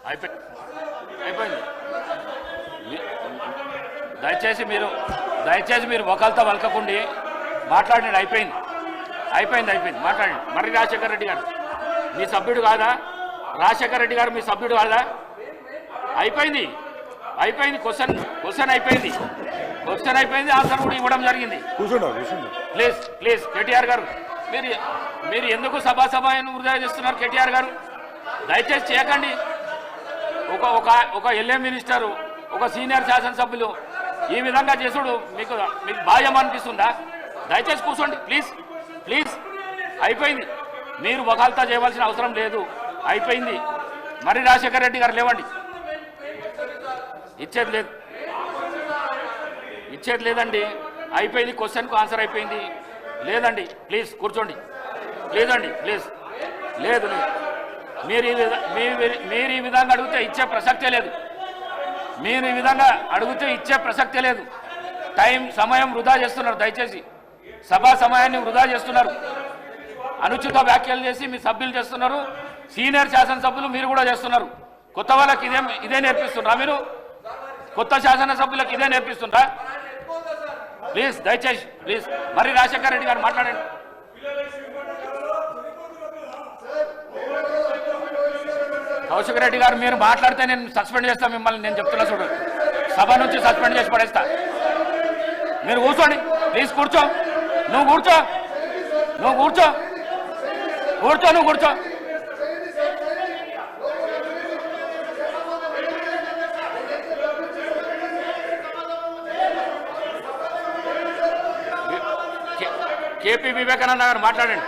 అయిపోయింది. దయచేసి మీరు ఒకళ్ళతో వలకకుండి మాట్లాడండి. అయిపోయింది మాట్లాడండి. మర్రి రాజశేఖర రెడ్డి గారు మీ సభ్యుడు కాదా? రాజశేఖర రెడ్డి గారు మీ సభ్యుడు కాదా? అయిపోయింది. క్వశ్చన్ అయిపోయింది. ఆన్సర్ కూడా ఇవ్వడం జరిగింది. ప్లీజ్ కేటీఆర్ గారు మీరు ఎందుకు సభాయను వృధా చేస్తున్నారు? కేటీఆర్ గారు దయచేసి చేయకండి. ఒక ఎల్ఏ మినిస్టరు, ఒక సీనియర్ శాసనసభ్యులు ఈ విధంగా చేసుడు మీకు భావ్యం అనిపిస్తుందా? దయచేసి కూర్చోండి ప్లీజ్. అయిపోయింది. మీరు వకాల్తా చేయవలసిన అవసరం లేదు. అయిపోయింది. మరి రాజశేఖర రెడ్డి గారు లేవండి. ఇచ్చేది లేదండి. అయిపోయింది. క్వశ్చన్కు ఆన్సర్ అయిపోయింది. లేదండి. ప్లీజ్ కూర్చోండి. ప్లీజ్ లేదు. మీరు ఈ విధంగా అడిగితే ఇచ్చే ప్రసక్తే లేదు. సమయం వృధా చేస్తున్నారు. దయచేసి సభా సమయాన్ని వృధా చేస్తున్నారు. అనుచిత వ్యాఖ్యలు చేసి మీ సభ్యులు చేస్తున్నారు. సీనియర్ శాసనసభ్యులు మీరు కూడా చేస్తున్నారు. కొత్త వాళ్ళకి ఇదే నేర్పిస్తున్నారా? మీరు కొత్త శాసనసభ్యులకు ఇదే నేర్పిస్తున్నారా? ప్లీజ్ మరి రాజశేఖర రెడ్డి గారు మాట్లాడండి. కౌశిక్ రెడ్డి గారు మీరు మాట్లాడితే నేను సస్పెండ్ చేస్తాను మిమ్మల్ని. నేను చెప్తున్నా చూడు, సభ నుంచి సస్పెండ్ చేసి పడేస్తా. మీరు కూర్చోండి. ప్లీజ్ కూర్చో. నువ్వు కూర్చో. కేపీ వివేకానంద గారు మాట్లాడండి.